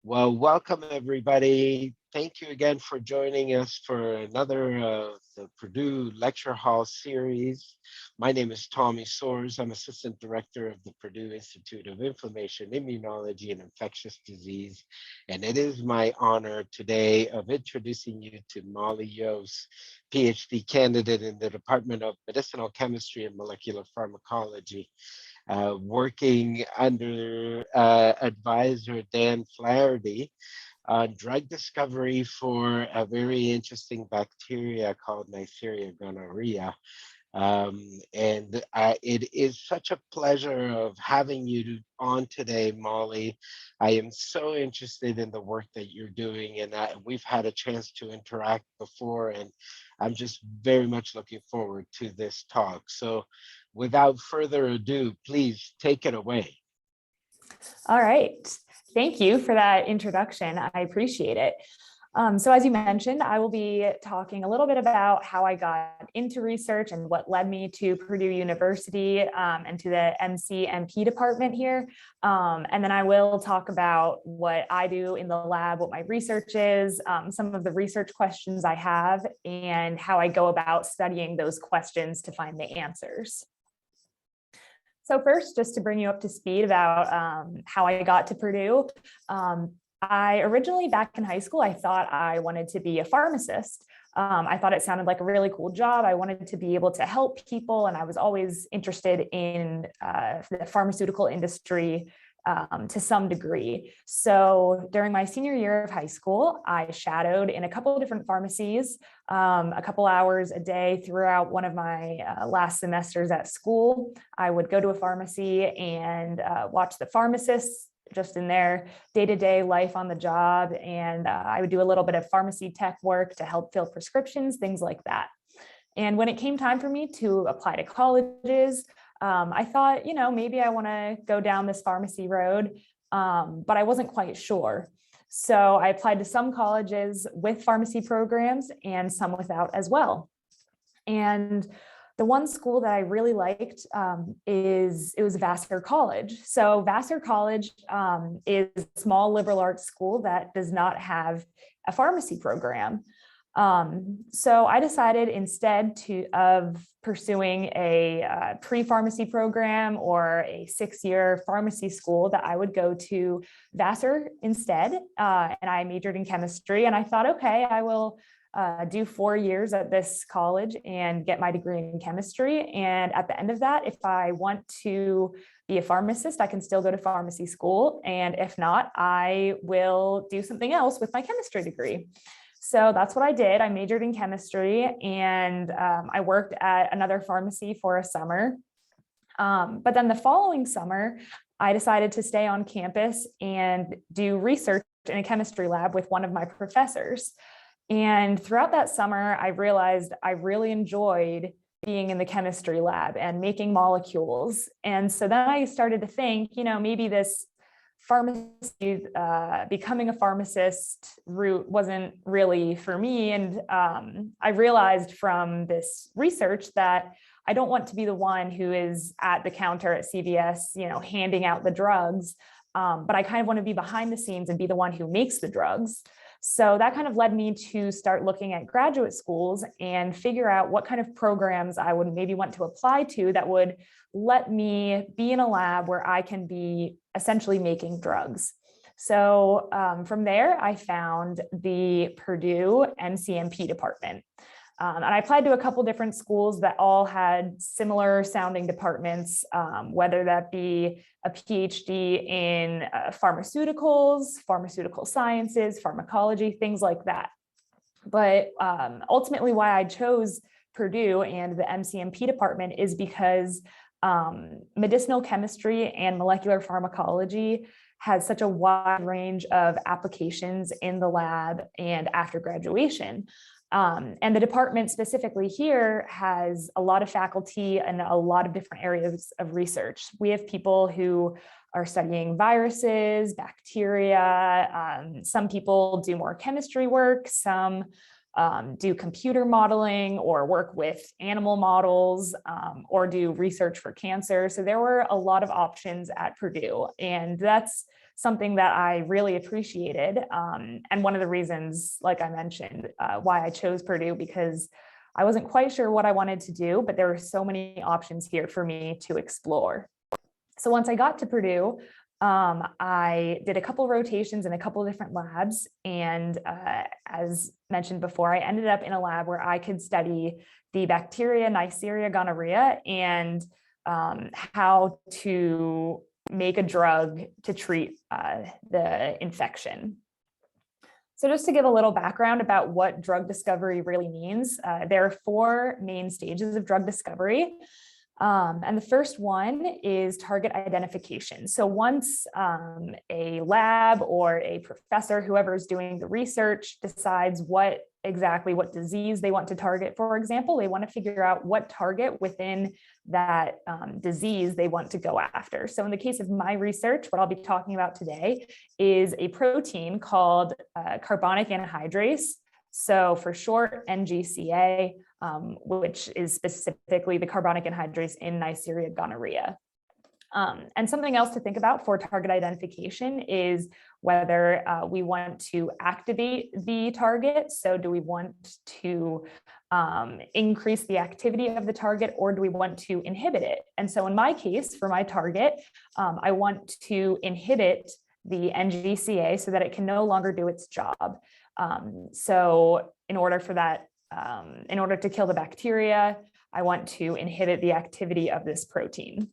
Well, welcome everybody. Thank you again for joining us for another the Purdue Lecture Hall series. My name is Tommy Soares. I'm Assistant Director of the Purdue Institute of Inflammation, Immunology, and Infectious Disease. And it is my honor today of introducing you to Molly Yost, PhD candidate in the Department of Medicinal Chemistry and Molecular Pharmacology. Working under advisor Dan Flaherty on drug discovery for a very interesting bacteria called Neisseria gonorrhea. It is such a pleasure of having you on today, Molly. I am so interested in the work that you're doing, and we've had a chance to interact before, and I'm just very much looking forward to this talk. So without further ado, please take it away. All right. Thank you for that introduction. I appreciate it. So as you mentioned, I will be talking a little bit about how I got into research and what led me to Purdue University and to the MCMP department here. And then I will talk about what I do in the lab, what my research is, some of the research questions I have, and how I go about studying those questions to find the answers. So first, just to bring you up to speed about how I got to Purdue, I originally, back in high school, I thought I wanted to be a pharmacist. I thought it sounded like a really cool job. I wanted to be able to help people, and I was always interested in the pharmaceutical industry to some degree. So during my senior year of high school, I shadowed in a couple of different pharmacies, a couple hours a day throughout one of my last semesters at school. I would go to a pharmacy and watch the pharmacists just in their day-to-day life on the job. And I would do a little bit of pharmacy tech work to help fill prescriptions, things like that. And when it came time for me to apply to colleges, I thought, maybe I want to go down this pharmacy road, but I wasn't quite sure. So I applied to some colleges with pharmacy programs and some without as well. And the one school that I really liked it was Vassar College. So Vassar College is a small liberal arts school that does not have a pharmacy program. So I decided instead of pursuing a pre-pharmacy program or a 6-year pharmacy school, that I would go to Vassar instead. And I majored in chemistry, and I thought, okay, I will do 4 years at this college and get my degree in chemistry. And at the end of that, if I want to be a pharmacist, I can still go to pharmacy school. And if not, I will do something else with my chemistry degree. So that's what I did. I majored in chemistry, and I worked at another pharmacy for a summer. But then the following summer, I decided to stay on campus and do research in a chemistry lab with one of my professors. And throughout that summer, I realized I really enjoyed being in the chemistry lab and making molecules. And so then I started to think, maybe this pharmacy, becoming a pharmacist route wasn't really for me. And I realized from this research that I don't want to be the one who is at the counter at CVS, handing out the drugs, but I kind of want to be behind the scenes and be the one who makes the drugs. So that kind of led me to start looking at graduate schools and figure out what kind of programs I would maybe want to apply to that would let me be in a lab where I can be essentially making drugs. So from there, I found the Purdue MCMP department. And I applied to a couple different schools that all had similar sounding departments, whether that be a PhD in pharmaceuticals, pharmaceutical sciences, pharmacology, things like that. But ultimately why I chose Purdue and the MCMP department is because medicinal chemistry and molecular pharmacology has such a wide range of applications in the lab and after graduation. And the department specifically here has a lot of faculty and a lot of different areas of research. We have people who are studying viruses, bacteria. Some people do more chemistry work. Some do computer modeling or work with animal models or do research for cancer. So there were a lot of options at Purdue. And that's something that I really appreciated. And one of the reasons, like I mentioned, why I chose Purdue, because I wasn't quite sure what I wanted to do, but there were so many options here for me to explore. So once I got to Purdue, I did a couple rotations in a couple of different labs. And as mentioned before, I ended up in a lab where I could study the bacteria Neisseria gonorrhea and how to make a drug to treat the infection. So just to give a little background about what drug discovery really means, there are 4 main stages of drug discovery. And the first one is target identification. So once a lab or a professor, whoever is doing the research, decides what disease they want to target, for example, they want to figure out what target within that disease they want to go after. So in the case of my research, what I'll be talking about today is a protein called carbonic anhydrase. So for short, NGCA, which is specifically the carbonic anhydrase in Neisseria gonorrhea. And something else to think about for target identification is whether we want to activate the target. So do we want to increase the activity of the target, or do we want to inhibit it? And so in my case, for my target, I want to inhibit the NGCA so that it can no longer do its job. So in order for that, in order to kill the bacteria, I want to inhibit the activity of this protein.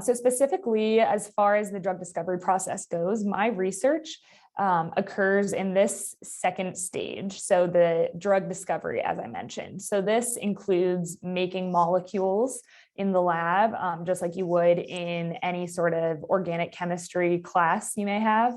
So specifically, as far as the drug discovery process goes, my research occurs in this second stage. So the drug discovery, as I mentioned. So this includes making molecules in the lab, just like you would in any sort of organic chemistry class you may have.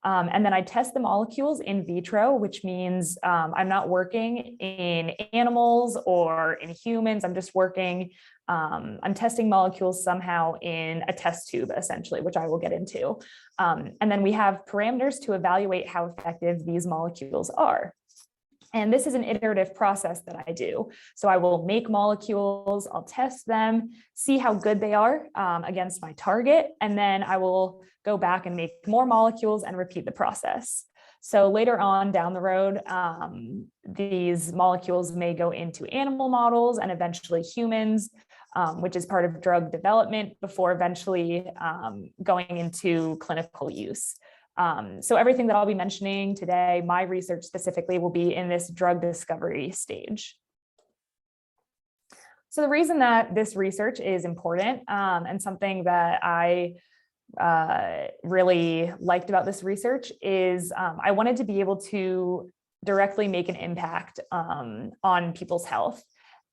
And then I test the molecules in vitro, which means I'm not working in animals or in humans. I'm just working, I'm testing molecules somehow in a test tube, essentially, which I will get into. And then we have parameters to evaluate how effective these molecules are. And this is an iterative process that I do. So I will make molecules, I'll test them, see how good they are against my target, and then I will go back and make more molecules and repeat the process. So later on down the road, these molecules may go into animal models and eventually humans, which is part of drug development before eventually going into clinical use. So everything that I'll be mentioning today, my research specifically, will be in this drug discovery stage. So the reason that this research is important and something that I really liked about this research is I wanted to be able to directly make an impact on people's health.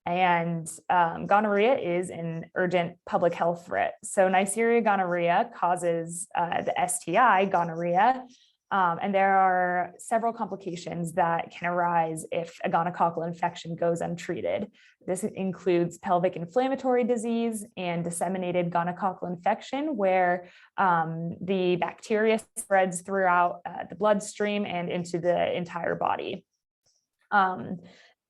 And gonorrhea is an urgent public health threat. So Neisseria gonorrhea causes the STI gonorrhea, and there are several complications that can arise if a gonococcal infection goes untreated. This includes pelvic inflammatory disease and disseminated gonococcal infection, where the bacteria spreads throughout the bloodstream and into the entire body.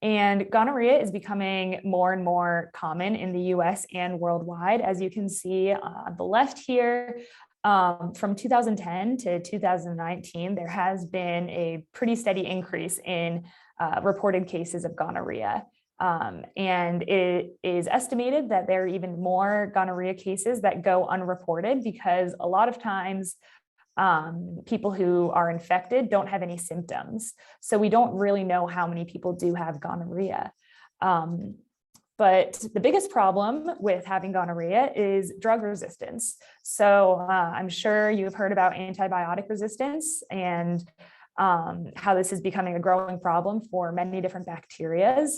And gonorrhea is becoming more and more common in the US and worldwide. As you can see on the left here, from 2010 to 2019, there has been a pretty steady increase in reported cases of gonorrhea. And it is estimated that there are even more gonorrhea cases that go unreported because a lot of times people who are infected don't have any symptoms. So we don't really know how many people do have gonorrhea. But the biggest problem with having gonorrhea is drug resistance. So I'm sure you've heard about antibiotic resistance and how this is becoming a growing problem for many different bacterias.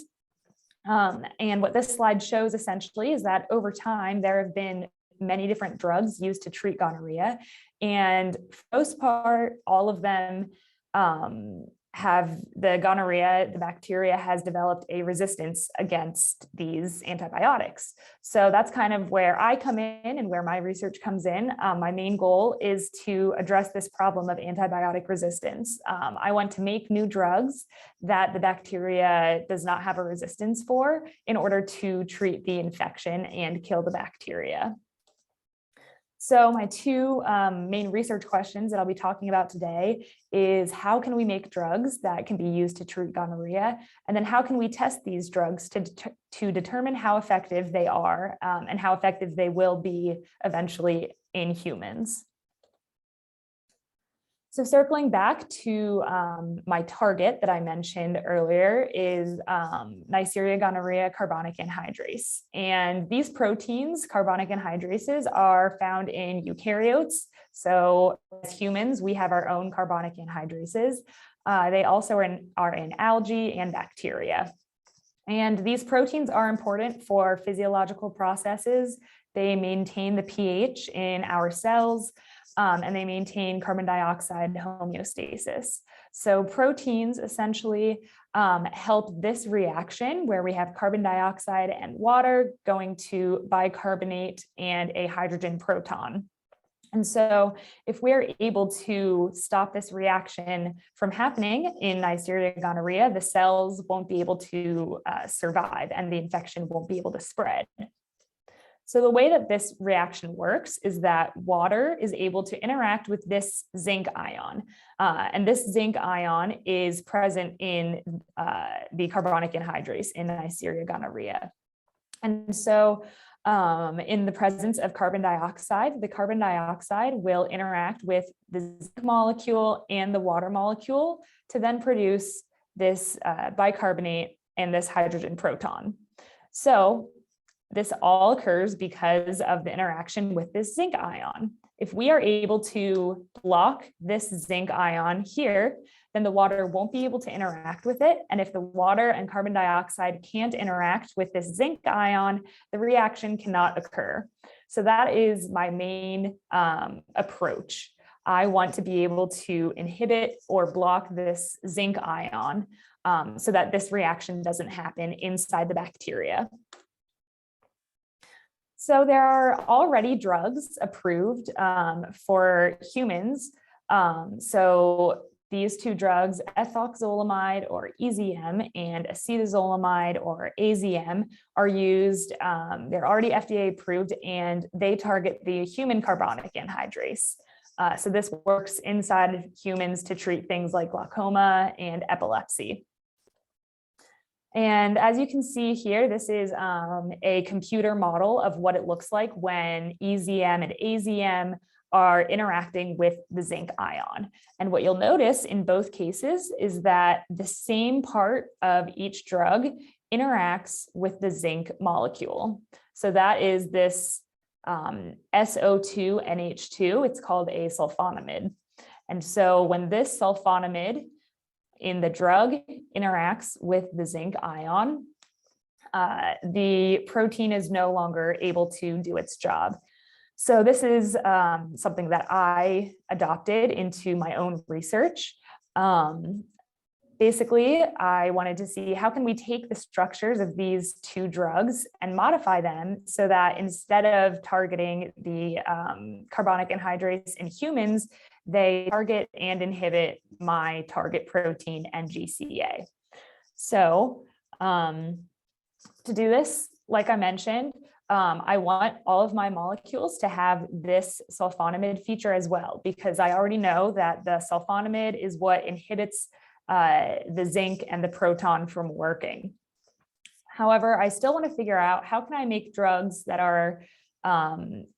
And what this slide shows essentially is that over time, there have been many different drugs used to treat gonorrhea. And for the most part, all of them have the gonorrhea, the bacteria has developed a resistance against these antibiotics. So that's kind of where I come in and where my research comes in. My main goal is to address this problem of antibiotic resistance. I want to make new drugs that the bacteria does not have a resistance for in order to treat the infection and kill the bacteria. So my two main research questions that I'll be talking about today is how can we make drugs that can be used to treat gonorrhea? And then how can we test these drugs to determine how effective they are and how effective they will be eventually in humans. So circling back to my target that I mentioned earlier is Neisseria gonorrhea carbonic anhydrase. And these proteins, carbonic anhydrases, are found in eukaryotes. So as humans, we have our own carbonic anhydrases. They also are in algae and bacteria. And these proteins are important for physiological processes. They maintain the pH in our cells. And they maintain carbon dioxide homeostasis. So proteins essentially help this reaction where we have carbon dioxide and water going to bicarbonate and a hydrogen proton. And so if we're able to stop this reaction from happening in Neisseria gonorrhea, the cells won't be able to survive and the infection won't be able to spread. So the way that this reaction works is that water is able to interact with this zinc ion. And this zinc ion is present in the carbonic anhydrase in Neisseria gonorrhea. And so in the presence of carbon dioxide, the carbon dioxide will interact with the zinc molecule and the water molecule to then produce this bicarbonate and this hydrogen proton. So this all occurs because of the interaction with this zinc ion. If we are able to block this zinc ion here, then the water won't be able to interact with it. And if the water and carbon dioxide can't interact with this zinc ion, the reaction cannot occur. So that is my main approach. I want to be able to inhibit or block this zinc ion so that this reaction doesn't happen inside the bacteria. So there are already drugs approved for humans. So these two drugs, ethoxyzolamide or EZM and acetazolamide or AZM, are used. They're already FDA approved and they target the human carbonic anhydrase. So this works inside humans to treat things like glaucoma and epilepsy. And as you can see here, this is a computer model of what it looks like when EZM and AZM are interacting with the zinc ion. And what you'll notice in both cases is that the same part of each drug interacts with the zinc molecule. So that is this SO2NH2, it's called a sulfonamide. And so when this sulfonamide in the drug interacts with the zinc ion, the protein is no longer able to do its job. So this is something that I adopted into my own research. Basically, I wanted to see how can we take the structures of these two drugs and modify them so that instead of targeting the carbonic anhydrase in humans, they target and inhibit my target protein, NGCA. So to do this, like I mentioned, I want all of my molecules to have this sulfonamide feature as well, because I already know that the sulfonamide is what inhibits the zinc and the proton from working. However, I still want to figure out how can I make drugs that are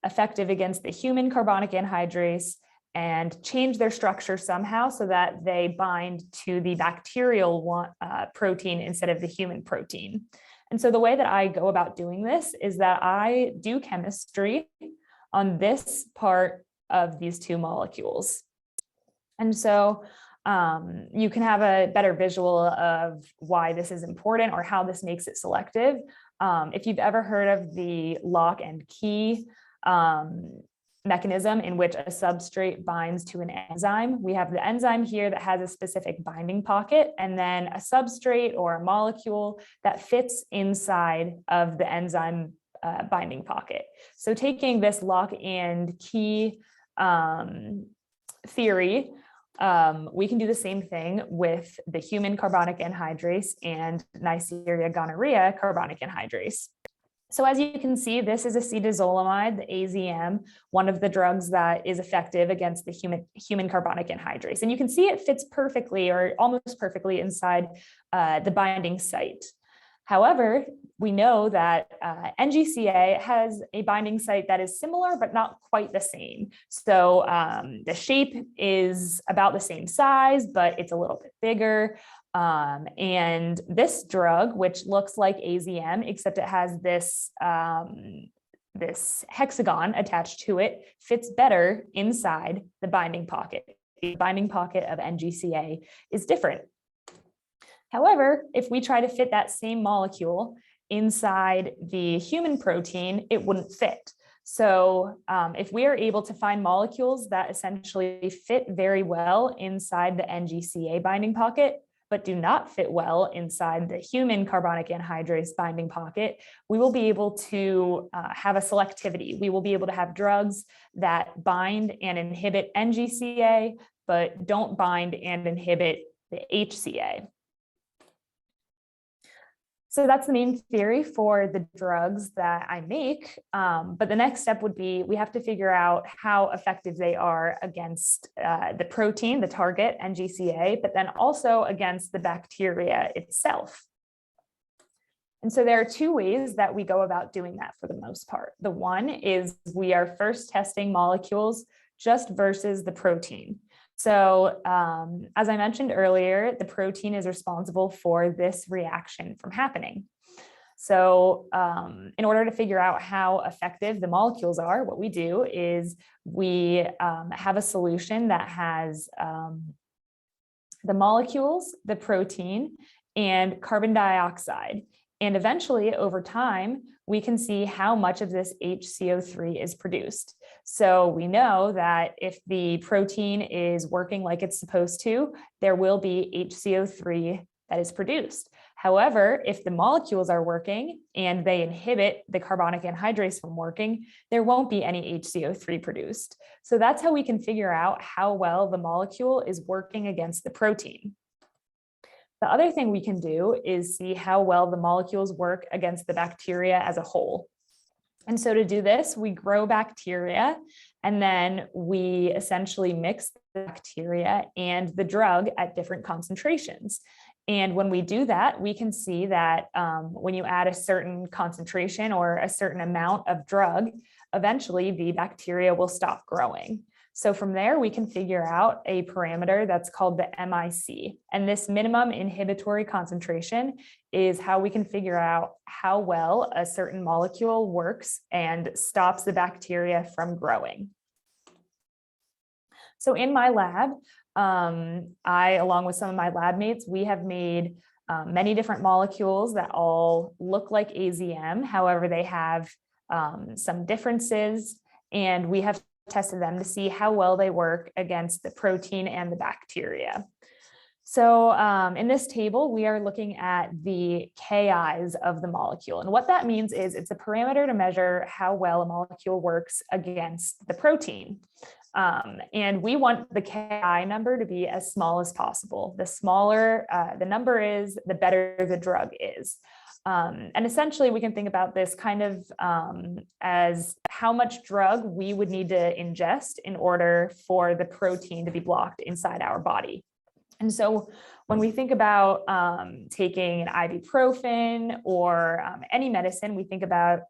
effective against the human carbonic anhydrase and change their structure somehow so that they bind to the bacterial protein instead of the human protein. And so the way that I go about doing this is that I do chemistry on this part of these two molecules. And so you can have a better visual of why this is important or how this makes it selective. If you've ever heard of the lock and key mechanism in which a substrate binds to an enzyme, we have the enzyme here that has a specific binding pocket, and then a substrate or a molecule that fits inside of the enzyme binding pocket. So taking this lock and key theory, we can do the same thing with the human carbonic anhydrase and Neisseria gonorrhea carbonic anhydrase. So as you can see, this is acetazolamide, the AZM, one of the drugs that is effective against the human carbonic anhydrase. And you can see it fits perfectly or almost perfectly inside the binding site. However, we know that NGCA has a binding site that is similar, but not quite the same. So the shape is about the same size, but it's a little bit bigger. And this drug, which looks like AZM, except it has this, this hexagon attached to it, fits better inside the binding pocket. The binding pocket of NGCA is different. However, if we try to fit that same molecule inside the human protein, it wouldn't fit. So if we are able to find molecules that essentially fit very well inside the NGCA binding pocket, but do not fit well inside the human carbonic anhydrase binding pocket, we will be able to have a selectivity. We will be able to have drugs that bind and inhibit NGCA, but don't bind and inhibit the HCA. So that's the main theory for the drugs that I make. But the next step would be we have to figure out how effective they are against the protein, the target, NGCA, but then also against the bacteria itself. And so there are two ways that we go about doing that for the most part. The one is we are first testing molecules just versus the protein. So as I mentioned earlier, the protein is responsible for this reaction from happening. So in order to figure out how effective the molecules are, what we do is we have a solution that has the molecules, the protein, and carbon dioxide. And eventually, over time, we can see how much of this HCO3 is produced. So we know that if the protein is working like it's supposed to, there will be HCO3 that is produced. However, if the molecules are working and they inhibit the carbonic anhydrase from working, there won't be any HCO3 produced. So that's how we can figure out how well the molecule is working against the protein. The other thing we can do is see how well the molecules work against the bacteria as a whole. And so to do this, we grow bacteria and then we essentially mix the bacteria and the drug at different concentrations. And when we do that, we can see that when you add a certain concentration or a certain amount of drug, eventually the bacteria will stop growing. So from there, we can figure out a parameter that's called the MIC. And this minimum inhibitory concentration is how we can figure out how well a certain molecule works and stops the bacteria from growing. So in my lab, I, along with some of my lab mates, we have made many different molecules that all look like AZM. However, they have some differences, and we have tested them to see how well they work against the protein and the bacteria. So in this table, we are looking at the KIs of the molecule. And what that means is it's a parameter to measure how well a molecule works against the protein. And we want the KI number to be as small as possible. The smaller the number is, the better the drug is. And essentially, we can think about this kind of as how much drug we would need to ingest in order for the protein to be blocked inside our body. And so when we think about taking an ibuprofen or any medicine, we think about,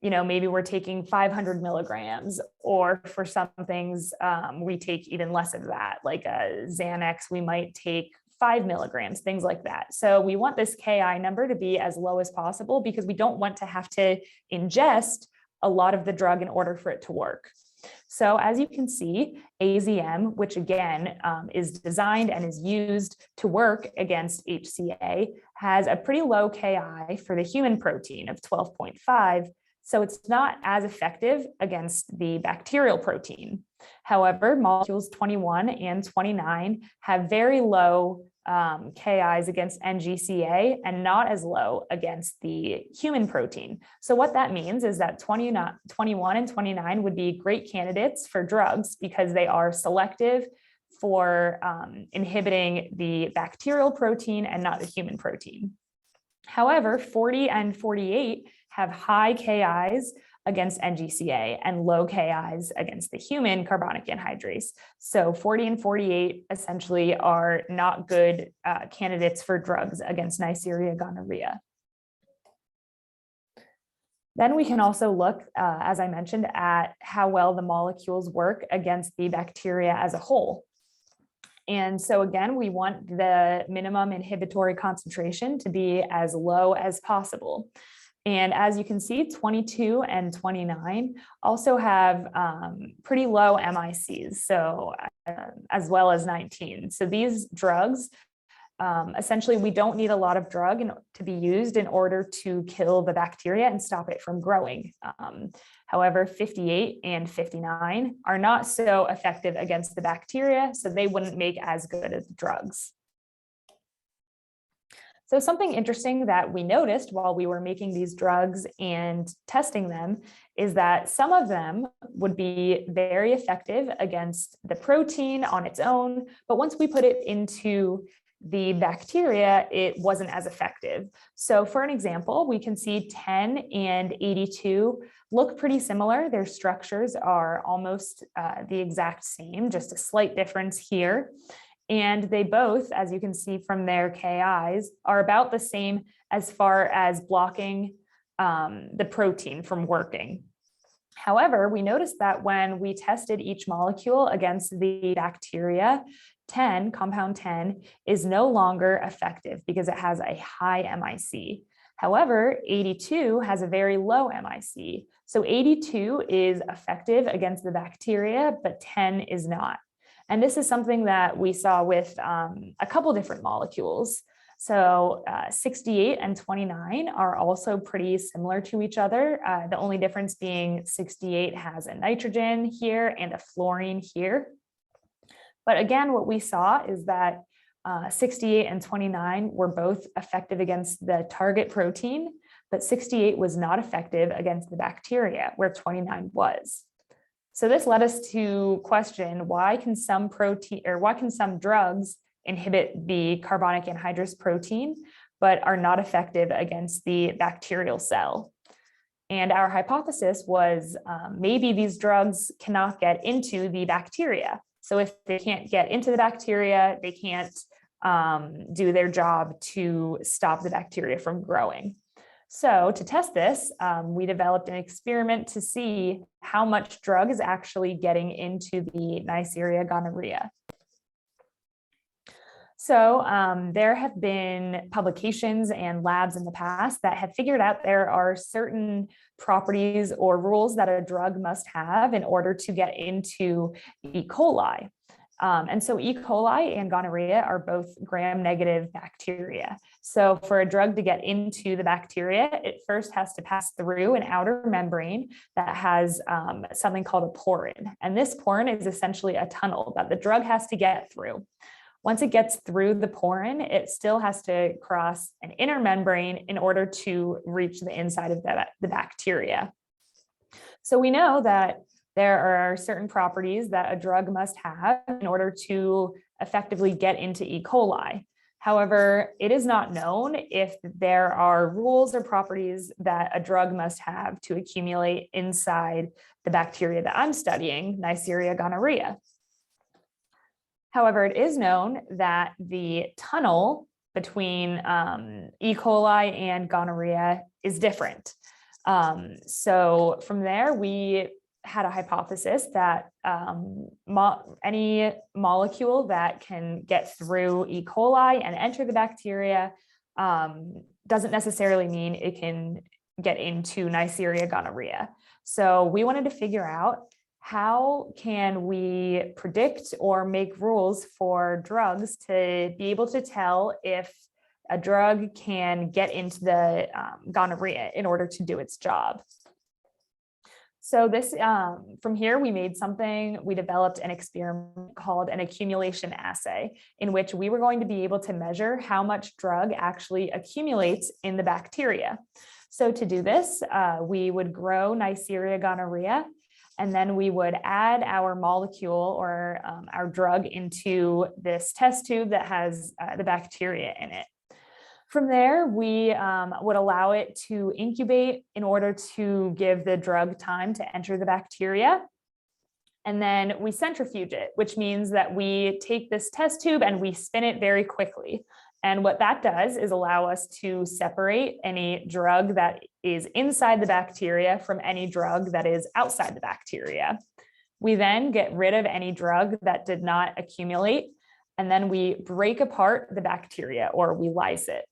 maybe we're taking 500 milligrams, or for some things, we take even less of that, like a Xanax, we might take 5 milligrams, things like that. So we want this KI number to be as low as possible because we don't want to have to ingest a lot of the drug in order for it to work. So as you can see, AZM, which again is designed and is used to work against HCA, has a pretty low KI for the human protein of 12.5. So it's not as effective against the bacterial protein. However, molecules 21 and 29 have very low KIs against NGCA and not as low against the human protein. So what that means is that 21 and 29 would be great candidates for drugs because they are selective for inhibiting the bacterial protein and not the human protein. However, 40 and 48 have high KIs against NGCA and low KIs against the human carbonic anhydrase. So 40 and 48 essentially are not good candidates for drugs against Neisseria gonorrhea. Then we can also look, as I mentioned, at how well the molecules work against the bacteria as a whole. And so again, we want the minimum inhibitory concentration to be as low as possible. And as you can see, 22 and 29 also have pretty low MICs, so as well as 19. So these drugs, essentially, we don't need a lot of drug to be used in order to kill the bacteria and stop it from growing. However, 58 and 59 are not so effective against the bacteria, so they wouldn't make as good as drugs. So something interesting that we noticed while we were making these drugs and testing them is that some of them would be very effective against the protein on its own, but once we put it into the bacteria, it wasn't as effective. So for an example, we can see 10 and 82 look pretty similar. Their structures are almost the exact same, just a slight difference here. And they both, as you can see from their KIs, are about the same as far as blocking the protein from working. However, we noticed that when we tested each molecule against the bacteria, compound 10 is no longer effective because it has a high MIC. However, 82 has a very low MIC. So 82 is effective against the bacteria, but 10 is not. And this is something that we saw with a couple different molecules. So 68 and 29 are also pretty similar to each other. The only difference being 68 has a nitrogen here and a fluorine here. But again, what we saw is that 68 and 29 were both effective against the target protein, but 68 was not effective against the bacteria, where 29 was. So this led us to question, why can some drugs inhibit the carbonic anhydrase protein, but are not effective against the bacterial cell? And our hypothesis was maybe these drugs cannot get into the bacteria. So if they can't get into the bacteria, they can't do their job to stop the bacteria from growing. So to test this, we developed an experiment to see how much drug is actually getting into the Neisseria gonorrhea. So there have been publications and labs in the past that have figured out there are certain properties or rules that a drug must have in order to get into E. coli. And so E. coli and gonorrhea are both gram-negative bacteria. So for a drug to get into the bacteria, it first has to pass through an outer membrane that has something called a porin. And this porin is essentially a tunnel that the drug has to get through. Once it gets through the porin, it still has to cross an inner membrane in order to reach the inside of the bacteria. So we know that there are certain properties that a drug must have in order to effectively get into E. coli. However, it is not known if there are rules or properties that a drug must have to accumulate inside the bacteria that I'm studying, Neisseria gonorrhea. However, it is known that the tunnel between E. coli and gonorrhea is different. So from there, we had a hypothesis that any molecule that can get through E. coli and enter the bacteria doesn't necessarily mean it can get into Neisseria gonorrhea. So we wanted to figure out, how can we predict or make rules for drugs to be able to tell if a drug can get into the gonorrhea in order to do its job? So this, from here, we developed an experiment called an accumulation assay, in which we were going to be able to measure how much drug actually accumulates in the bacteria. So to do this, we would grow Neisseria gonorrhea, and then we would add our molecule or our drug into this test tube that has the bacteria in it. From there, we would allow it to incubate in order to give the drug time to enter the bacteria. And then we centrifuge it, which means that we take this test tube and we spin it very quickly. And what that does is allow us to separate any drug that is inside the bacteria from any drug that is outside the bacteria. We then get rid of any drug that did not accumulate, and then we break apart the bacteria, or we lyse it.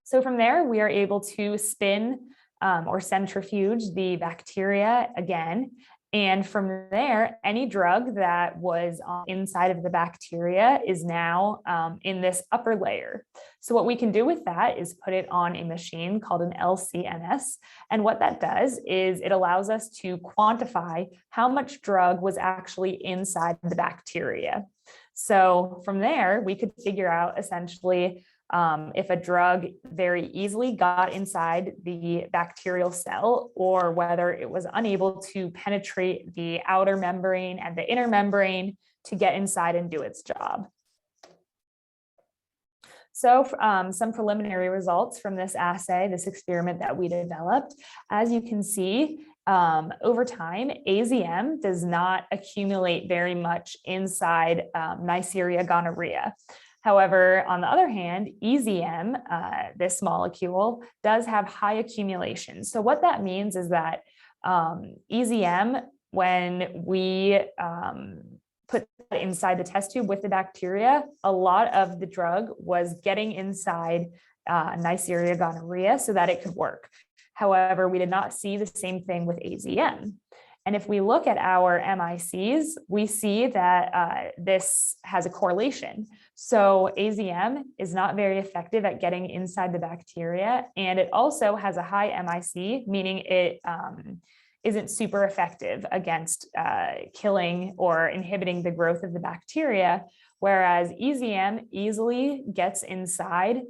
So from there, we are able to spin or centrifuge the bacteria again. And from there, any drug that was inside of the bacteria is now in this upper layer. So what we can do with that is put it on a machine called an LC-MS. And what that does is it allows us to quantify how much drug was actually inside the bacteria. So from there, we could figure out essentially if a drug very easily got inside the bacterial cell, or whether it was unable to penetrate the outer membrane and the inner membrane to get inside and do its job. So some preliminary results from this assay, this experiment that we developed. As you can see, over time, AZM does not accumulate very much inside Neisseria gonorrhea. However, on the other hand, EZM, this molecule, does have high accumulation. So what that means is that EZM, when we put that inside the test tube with the bacteria, a lot of the drug was getting inside Neisseria gonorrhea so that it could work. However, we did not see the same thing with AZM. And if we look at our MICs, we see that this has a correlation. So AZM is not very effective at getting inside the bacteria, and it also has a high MIC, meaning it isn't super effective against killing or inhibiting the growth of the bacteria, whereas EZM easily gets inside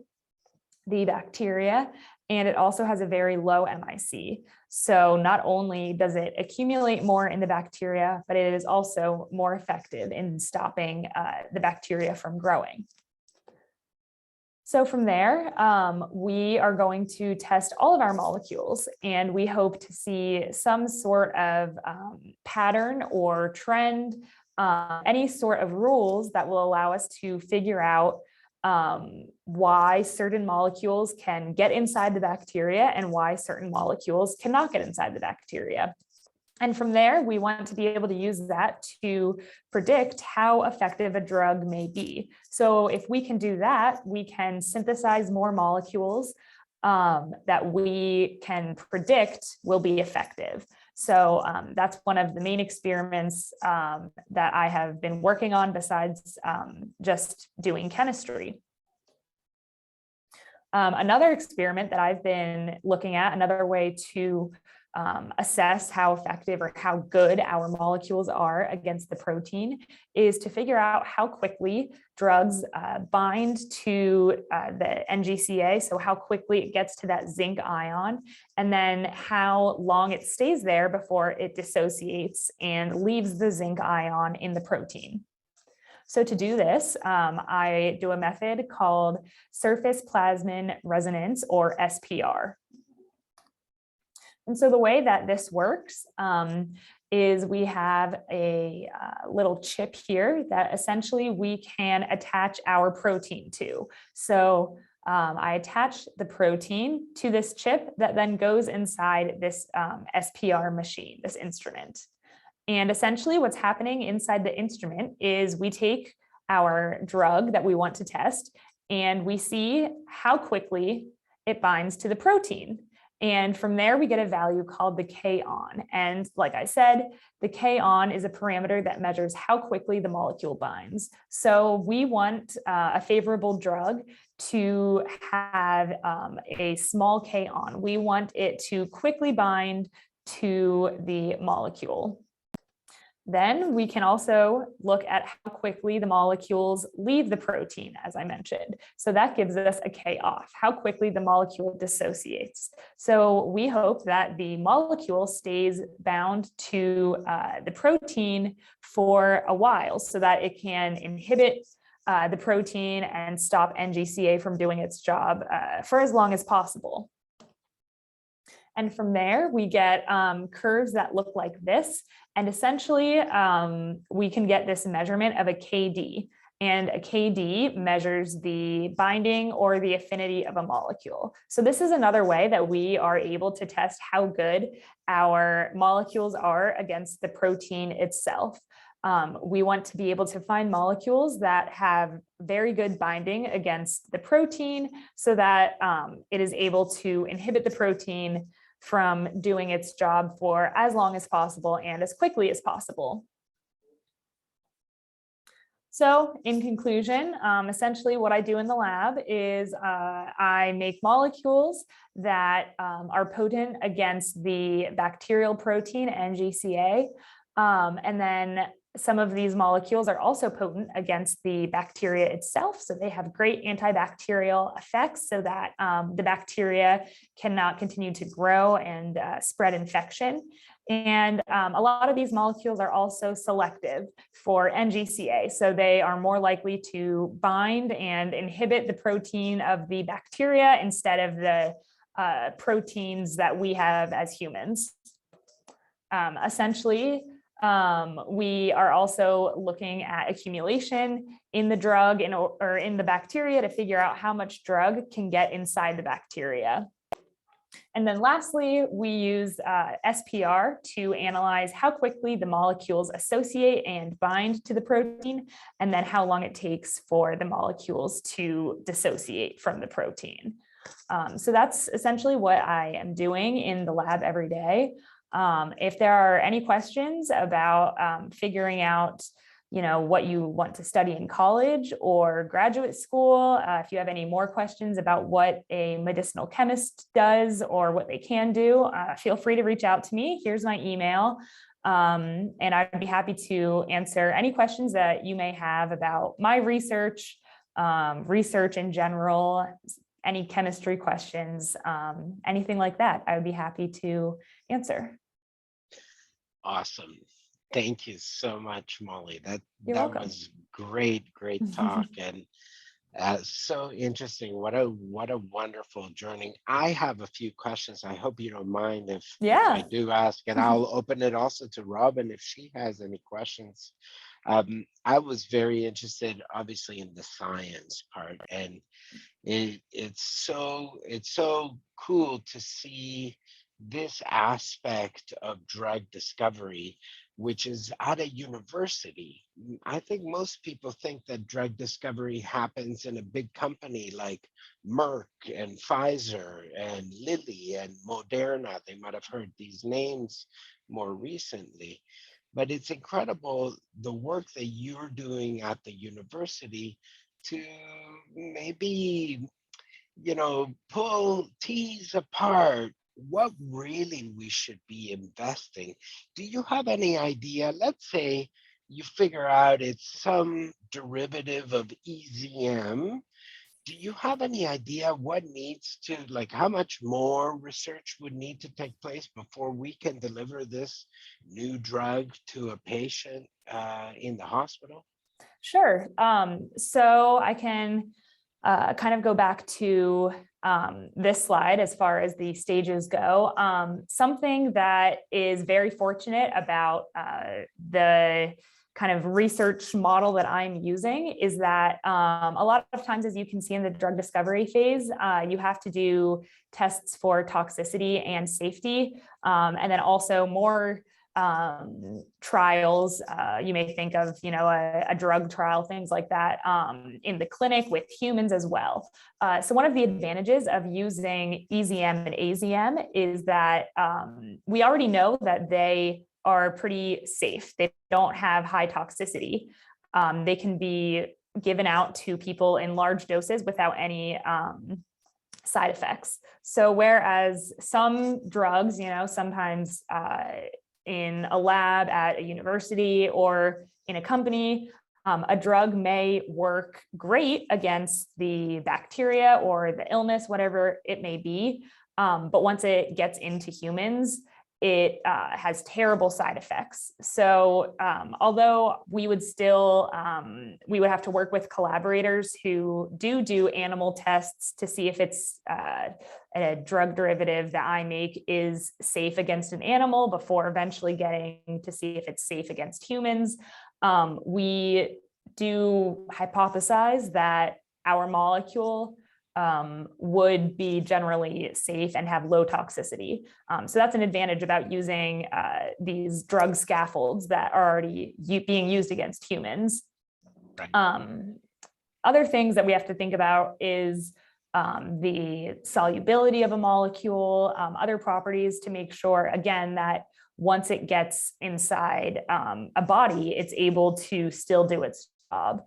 the bacteria, and it also has a very low MIC. So not only does it accumulate more in the bacteria, but it is also more effective in stopping the bacteria from growing. So from there, we are going to test all of our molecules, and we hope to see some sort of pattern or trend, any sort of rules that will allow us to figure out why certain molecules can get inside the bacteria and why certain molecules cannot get inside the bacteria. And from there, we want to be able to use that to predict how effective a drug may be. So if we can do that, we can synthesize more molecules that we can predict will be effective. So that's one of the main experiments that I have been working on besides just doing chemistry. Another experiment that I've been looking at, another way to assess how effective or how good our molecules are against the protein, is to figure out how quickly drugs bind to the NGCA, so how quickly it gets to that zinc ion, and then how long it stays there before it dissociates and leaves the zinc ion in the protein. So to do this, I do a method called surface plasmon resonance, or SPR. And so the way that this works is we have a little chip here that essentially we can attach our protein to. So I attach the protein to this chip that then goes inside this SPR machine, this instrument. And essentially what's happening inside the instrument is we take our drug that we want to test and we see how quickly it binds to the protein. And from there, we get a value called the K-on. And like I said, the K-on is a parameter that measures how quickly the molecule binds. So we want a favorable drug to have a small K-on. We want it to quickly bind to the molecule. Then we can also look at how quickly the molecules leave the protein, as I mentioned. So that gives us a K-off, how quickly the molecule dissociates. So we hope that the molecule stays bound to the protein for a while so that it can inhibit the protein and stop NGCA from doing its job for as long as possible. And from there, we get curves that look like this. And essentially, we can get this measurement of a KD. And a KD measures the binding or the affinity of a molecule. So this is another way that we are able to test how good our molecules are against the protein itself. We want to be able to find molecules that have very good binding against the protein so that it is able to inhibit the protein from doing its job for as long as possible and as quickly as possible. So in conclusion, essentially what I do in the lab is I make molecules that are potent against the bacterial protein NGCA. And then some of these molecules are also potent against the bacteria itself. So they have great antibacterial effects so that the bacteria cannot continue to grow and spread infection. And a lot of these molecules are also selective for NGCA. So they are more likely to bind and inhibit the protein of the bacteria instead of the proteins that we have as humans. Essentially, we are also looking at accumulation in the drug or in the bacteria to figure out how much drug can get inside the bacteria. And then lastly, we use SPR to analyze how quickly the molecules associate and bind to the protein, and then how long it takes for the molecules to dissociate from the protein. So that's essentially what I am doing in the lab every day. If there are any questions about figuring out, what you want to study in college or graduate school, if you have any more questions about what a medicinal chemist does or what they can do, feel free to reach out to me. Here's my email. And I'd be happy to answer any questions that you may have about my research, research in general, any chemistry questions, anything like that. I would be happy to answer. Awesome. Thank you so much, Molly. That welcome. Was great talk, and so interesting. What a wonderful journey. I have a few questions. I hope you don't mind if I do ask, and I'll open it also to Robin if she has any questions. I was very interested, obviously, in the science part, and it's so cool to see this aspect of drug discovery, which is at a university. I think most people think that drug discovery happens in a big company like Merck and Pfizer and Lilly and Moderna. They might have heard these names more recently, but it's incredible the work that you're doing at the university to maybe, tease apart what really we should be investing. Do you have any idea? Let's say you figure out it's some derivative of EZM. Do you have any idea what needs to, how much more research would need to take place before we can deliver this new drug to a patient in the hospital? Sure. So I can kind of go back to this slide as far as the stages go. Something that is very fortunate about the kind of research model that I'm using is that a lot of times, as you can see in the drug discovery phase, you have to do tests for toxicity and safety, and then also more trials. You may think of, a drug trial, things like that, in the clinic with humans as well. So one of the advantages of using EZM and AZM is that we already know that they are pretty safe. They don't have high toxicity. They can be given out to people in large doses without any side effects. So whereas some drugs, sometimes in a lab at a university or in a company, a drug may work great against the bacteria or the illness, whatever it may be. But once it gets into humans, it has terrible side effects. So although we would still, we would have to work with collaborators who do animal tests to see if it's a drug derivative that I make is safe against an animal before eventually getting to see if it's safe against humans. We do hypothesize that our molecule would be generally safe and have low toxicity. So that's an advantage about using these drug scaffolds that are already being used against humans. Other things that we have to think about is the solubility of a molecule, other properties to make sure, again, that once it gets inside a body, it's able to still do its job.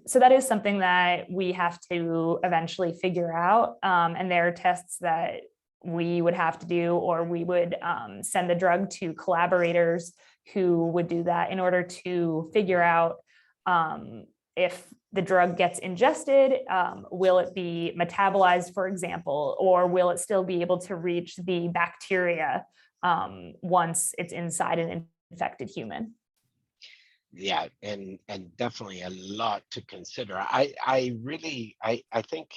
So that is something that we have to eventually figure out. And there are tests that we would have to do, or we would send the drug to collaborators who would do that in order to figure out if the drug gets ingested, will it be metabolized, for example, or will it still be able to reach the bacteria once it's inside an infected human? Yeah, and definitely a lot to consider. I think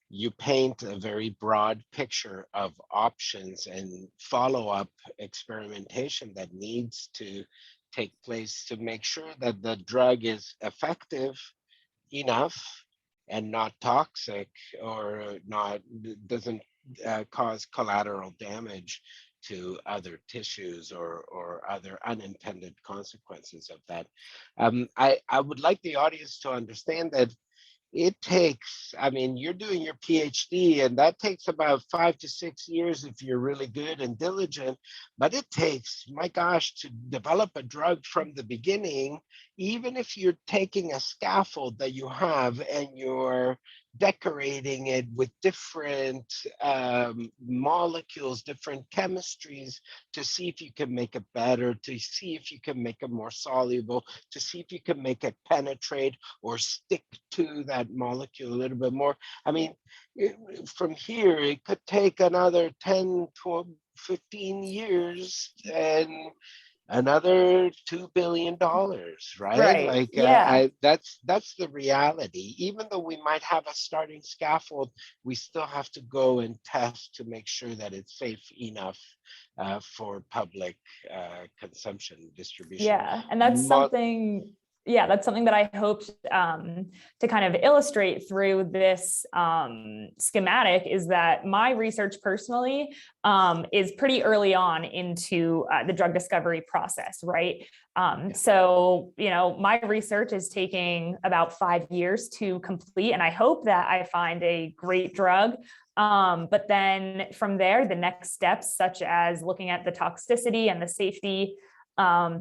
you paint a very broad picture of options and follow-up experimentation that needs to take place to make sure that the drug is effective enough and not toxic, or not doesn't cause collateral damage to other tissues or other unintended consequences of that. I would like the audience to understand that it takes, I mean, you're doing your PhD, and that takes about 5 to 6 years if you're really good and diligent, but it takes, my gosh, to develop a drug from the beginning. Even if you're taking a scaffold that you have and you're decorating it with different molecules, different chemistries, to see if you can make it better, to see if you can make it more soluble, to see if you can make it penetrate or stick to that molecule a little bit more. I mean, from here, it could take another 10, 12, 15 years and another $2 billion, right? Right. Like Yeah. that's the reality. Even though we might have a starting scaffold, we still have to go and test to make sure that it's safe enough for public consumption, distribution. Yeah. And that's something, that's something that I hoped to kind of illustrate through this schematic, is that my research personally is pretty early on into the drug discovery process, right? So, my research is taking about 5 years to complete, and I hope that I find a great drug. But then from there, the next steps, such as looking at the toxicity and the safety,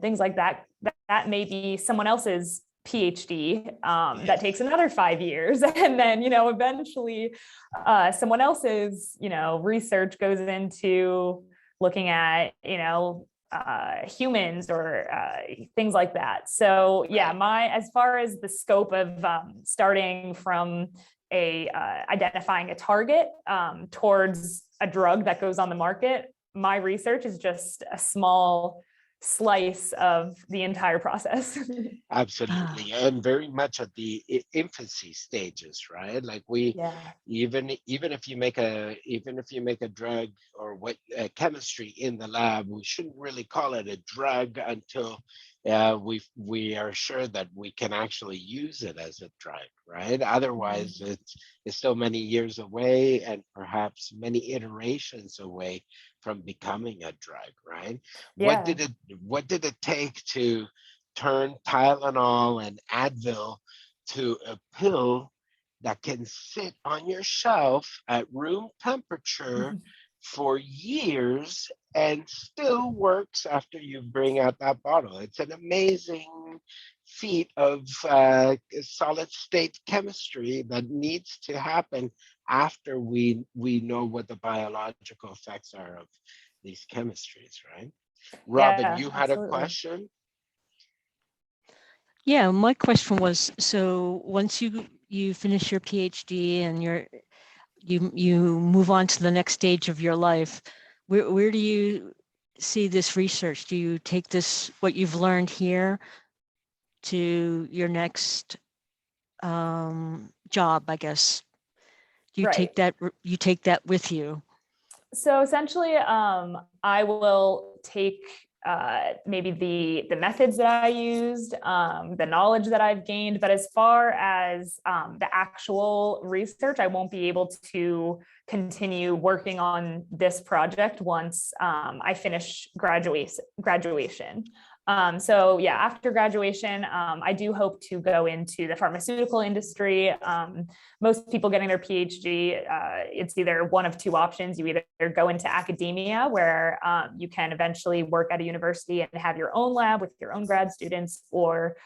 things like that, that may be someone else's PhD that takes another 5 years. And then, eventually someone else's, research goes into looking at, humans or things like that. So yeah, as far as the scope of starting from identifying a target towards a drug that goes on the market, my research is just a small slice of the entire process. Absolutely, and very much at the infancy stages, right? Like even if you make a drug or what chemistry in the lab, we shouldn't really call it a drug until we are sure that we can actually use it as a drug, right? Otherwise, it's still many years away and perhaps many iterations away from becoming a drug, right? Yeah. What did it take to turn Tylenol and Advil to a pill that can sit on your shelf at room temperature for years and still works after you bring out that bottle? It's an amazing feat of solid state chemistry that needs to happen after we know what the biological effects are of these chemistries, right? Robin, you had absolutely. a question? Yeah, my question was, so once you finish your PhD and you move on to the next stage of your life, where do you see this research? Do you take this, what you've learned here, to your next job, I guess? You Right. take that with you. So essentially, I will take maybe the methods that I used, the knowledge that I've gained, but as far as the actual research, I won't be able to continue working on this project once I finish graduation. So yeah, after graduation, I do hope to go into the pharmaceutical industry. Most people getting their PhD, it's either one of two options. You either go into academia, where you can eventually work at a university and have your own lab with your own grad students, or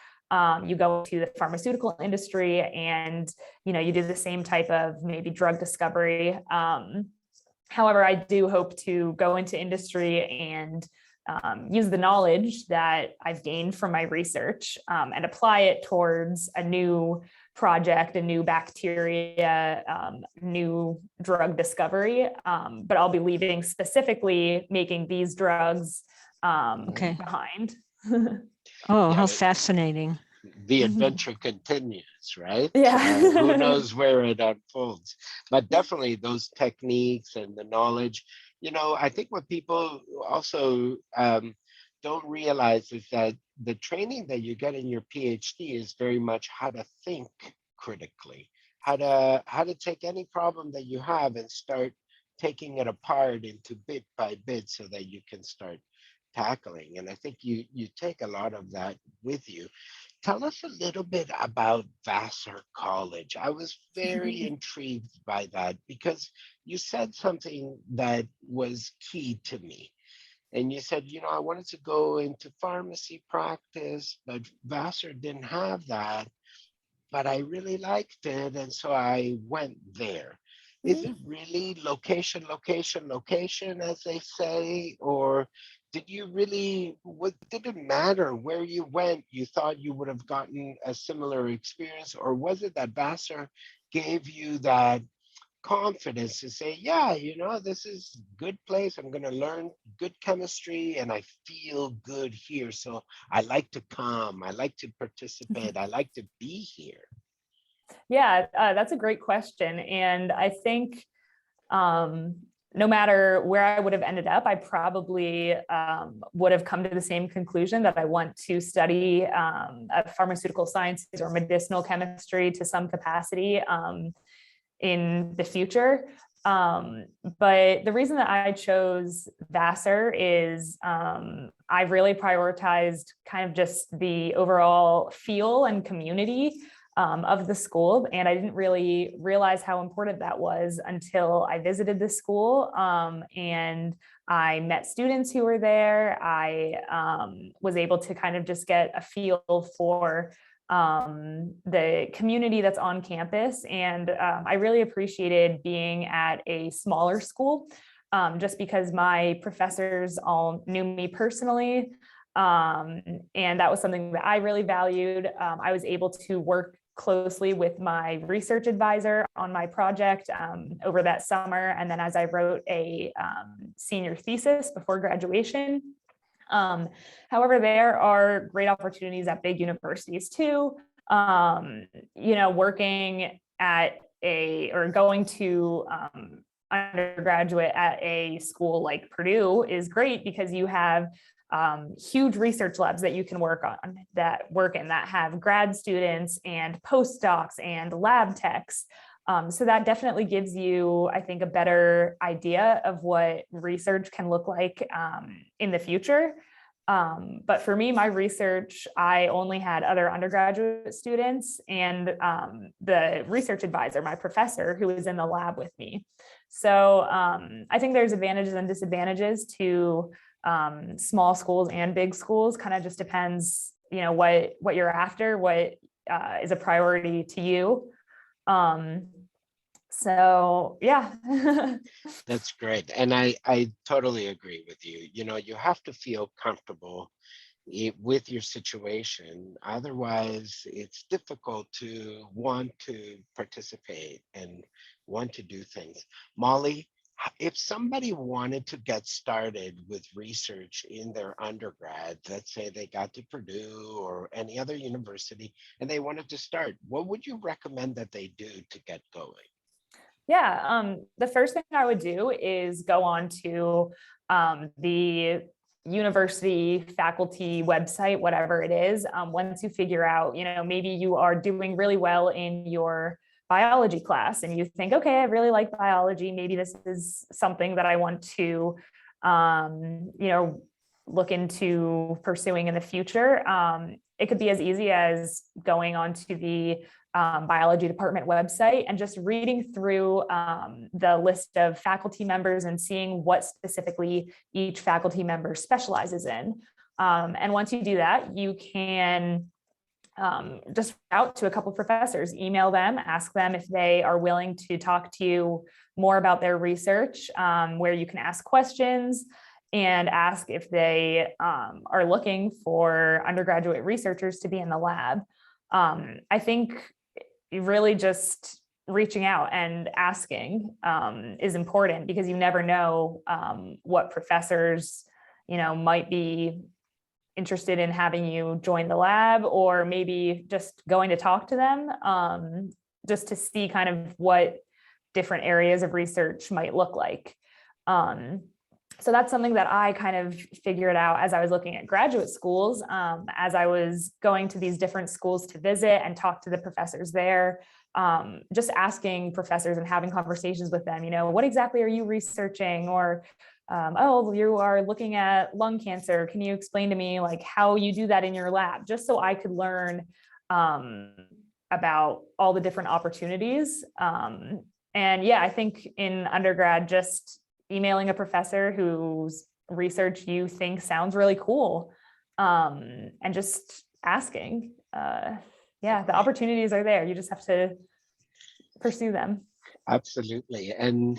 you go to the pharmaceutical industry and you do the same type of maybe drug discovery. However, I do hope to go into industry and use the knowledge that I've gained from my research and apply it towards a new project, a new bacteria, new drug discovery. But I'll be leaving specifically making these drugs Okay. behind. Oh, Yeah, how fascinating. the adventure continues, right? Yeah. Who knows where it unfolds? But definitely those techniques and the knowledge. I think what people also don't realize is that the training that you get in your PhD is very much how to think critically, how to take any problem that you have and start taking it apart into bit by bit so that you can start tackling. And I think you take a lot of that with you. Tell us a little bit about Vassar College. I was very intrigued by that because you said something that was key to me. And you said, I wanted to go into pharmacy practice, but Vassar didn't have that. But I really liked it. And so I went there. Is it really location, location, location, as they say? Or did it matter where you went? You thought you would have gotten a similar experience? Or was it that Vassar gave you that confidence to say, yeah, this is a good place. I'm going to learn good chemistry and I feel good here. So I like to come, I like to participate, I like to be here. Yeah, that's a great question. And I think no matter where I would have ended up, I probably would have come to the same conclusion that I want to study pharmaceutical sciences or medicinal chemistry to some capacity in the future. But the reason that I chose Vassar is I really prioritized kind of just the overall feel and community of the school. And I didn't really realize how important that was until I visited the school and I met students who were there. I was able to kind of just get a feel for the community that's on campus. And I really appreciated being at a smaller school just because my professors all knew me personally. And that was something that I really valued. I was able to work closely with my research advisor on my project over that summer. And then as I wrote a senior thesis before graduation. However, there are great opportunities at big universities too. Working at or going to undergraduate at a school like Purdue is great because you have huge research labs that you can work in that have grad students and postdocs and lab techs. So that definitely gives you, I think, a better idea of what research can look like in the future. But for me, my research, I only had other undergraduate students and the research advisor, my professor, who was in the lab with me. So I think there's advantages and disadvantages to small schools and big schools. Kind of just depends, what you're after, what is a priority to you. So yeah. That's great. And I totally agree with you. You have to feel comfortable with your situation. Otherwise, it's difficult to want to participate and want to do things. Molly, If somebody wanted to get started with research in their undergrad, let's say they got to Purdue or any other university and they wanted to start, what would you recommend that they do to get going? Yeah, the first thing I would do is go on to the university faculty website, whatever it is. Once you figure out, maybe you are doing really well in your biology class and you think, okay, I really like biology. Maybe this is something that I want to, look into pursuing in the future. It could be as easy as going onto the biology department website and just reading through the list of faculty members and seeing what specifically each faculty member specializes in. And once you do that, you can just reach out to a couple of professors, email them, ask them if they are willing to talk to you more about their research, where you can ask questions and ask if they are looking for undergraduate researchers to be in the lab. I think really just reaching out and asking is important, because you never know what professors, might be interested in having you join the lab, or maybe just going to talk to them just to see kind of what different areas of research might look like. So that's something that I kind of figured out as I was looking at graduate schools, as I was going to these different schools to visit and talk to the professors there, just asking professors and having conversations with them, what exactly are you researching? Or, oh, you are looking at lung cancer. Can you explain to me like how you do that in your lab? Just so I could learn about all the different opportunities. And yeah, I think in undergrad, just emailing a professor whose research you think sounds really cool, and just asking. Yeah, the opportunities are there. You just have to pursue them. Absolutely. And,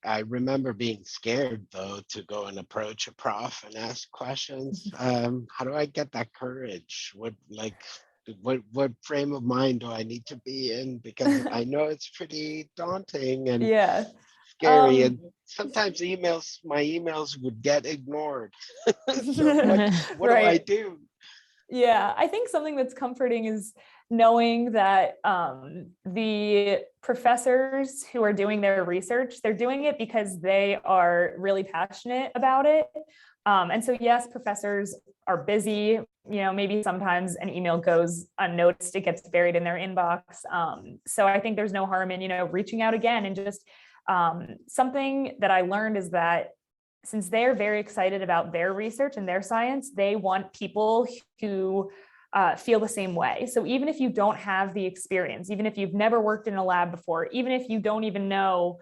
I remember being scared though to go and approach a prof and ask questions. How do I get that courage? What frame of mind do I need to be in? Because I know it's pretty daunting and Yeah. scary, and sometimes my emails would get ignored. So what do I Right. do? Yeah, I think something that's comforting is knowing that the professors who are doing their research, they're doing it because they are really passionate about it. And so, yes, professors are busy. Maybe sometimes an email goes unnoticed, it gets buried in their inbox. So I think there's no harm in, reaching out again. And just something that I learned is that since they're very excited about their research and their science, they want people who feel the same way. So even if you don't have the experience, even if you've never worked in a lab before, even if you don't even know,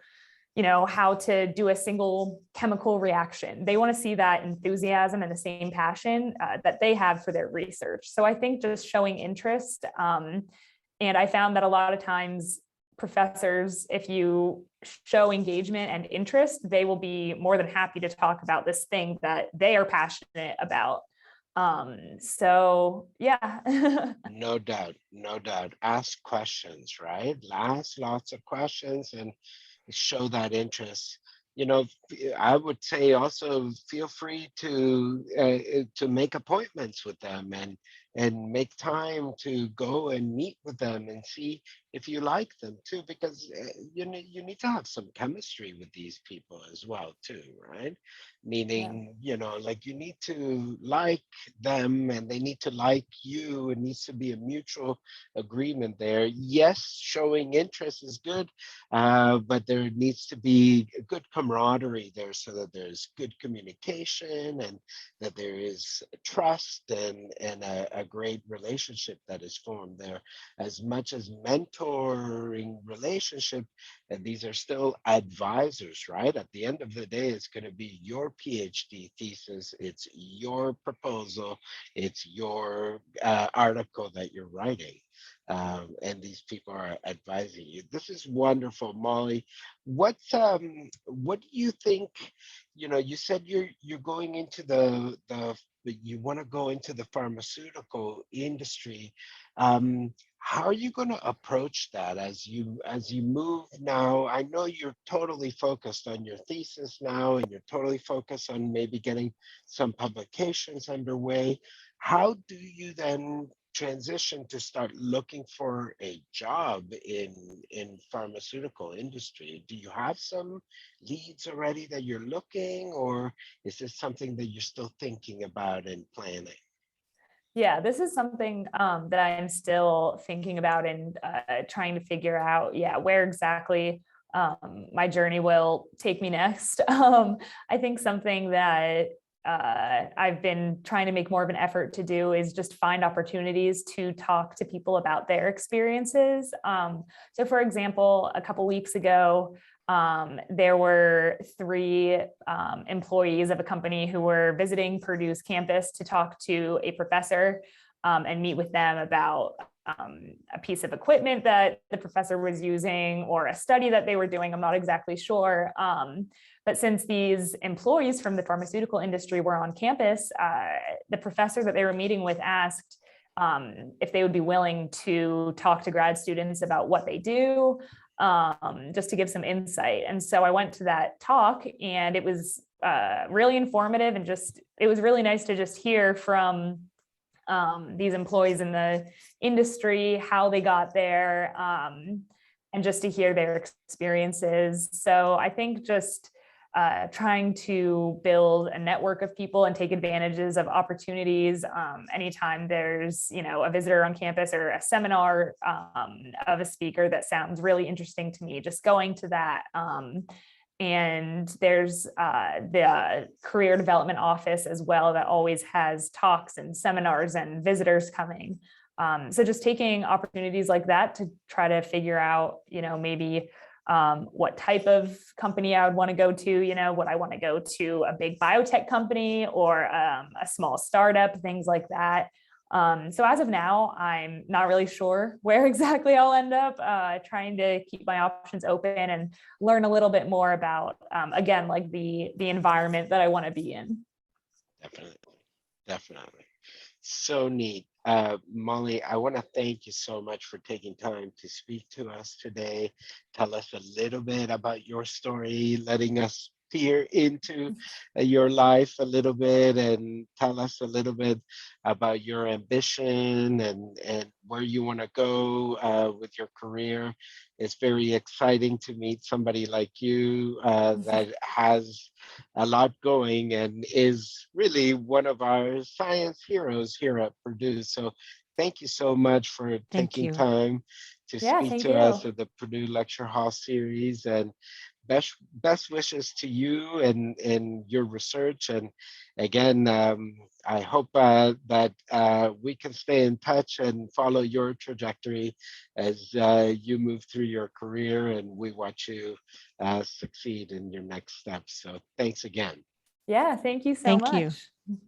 how to do a single chemical reaction, they want to see that enthusiasm and the same passion that they have for their research. So I think just showing interest. And I found that a lot of times professors, if you show engagement and interest, they will be more than happy to talk about this thing that they are passionate about. So yeah. No doubt, no doubt. Ask questions, right? Ask lots of questions and show that interest. I would say also feel free to make appointments with them and make time to go and meet with them and see if you like them too, because you need to have some chemistry with these people as well too, right? Meaning, like you need to like them and they need to like you. It needs to be a mutual agreement there. Yes, showing interest is good, but there needs to be a good camaraderie there so that there's good communication and that there is trust and a great relationship that is formed there. As much as mentoring relationship, and these are still advisors, right? At the end of the day, it's going to be your PhD thesis, it's your proposal, it's your article that you're writing. And these people are advising you. This is wonderful, Molly. What do you think? You said you're going into you want to go into the pharmaceutical industry. how are you going to approach that as you move now? I know you're totally focused on your thesis now, and you're totally focused on maybe getting some publications underway. How do you then transition to start looking for a job in pharmaceutical industry? Do you have some leads already that you're looking, or is this something that you're still thinking about and planning? Yeah, this is something that I'm still thinking about and trying to figure out, yeah, where exactly my journey will take me next. I think something that I've been trying to make more of an effort to do is just find opportunities to talk to people about their experiences. So for example, a couple weeks ago, there were three employees of a company who were visiting Purdue's campus to talk to a professor and meet with them about a piece of equipment that the professor was using or a study that they were doing. I'm not exactly sure. But since these employees from the pharmaceutical industry were on campus, the professor that they were meeting with asked if they would be willing to talk to grad students about what they do, just to give some insight. And so I went to that talk, and it was really informative, and just, it was really nice to just hear from these employees in the industry, how they got there, and just to hear their experiences. So I think just trying to build a network of people and take advantages of opportunities. Anytime there's, a visitor on campus or a seminar of a speaker that sounds really interesting to me, just going to that. And there's the career development office as well that always has talks and seminars and visitors coming. So just taking opportunities like that to try to figure out, maybe what type of company I would want to go to, would I want to go to a big biotech company or a small startup, things like that. So as of now, I'm not really sure where exactly I'll end up, trying to keep my options open and learn a little bit more about, again, like the environment that I want to be in. Definitely. So neat. Molly, I want to thank you so much for taking time to speak to us today. Tell us a little bit about your story, letting us peer into your life a little bit, and tell us a little bit about your ambition and where you want to go with your career. It's very exciting to meet somebody like you that has a lot going and is really one of our science heroes here at Purdue. So thank you so much for Thank taking you. time to Yeah, speak thank to us you. at the Purdue Lecture Hall series, and best wishes to you and your research. And again, I hope that we can stay in touch and follow your trajectory as you move through your career, and we watch you succeed in your next steps. So thanks again. Yeah, thank you so Thank you. much.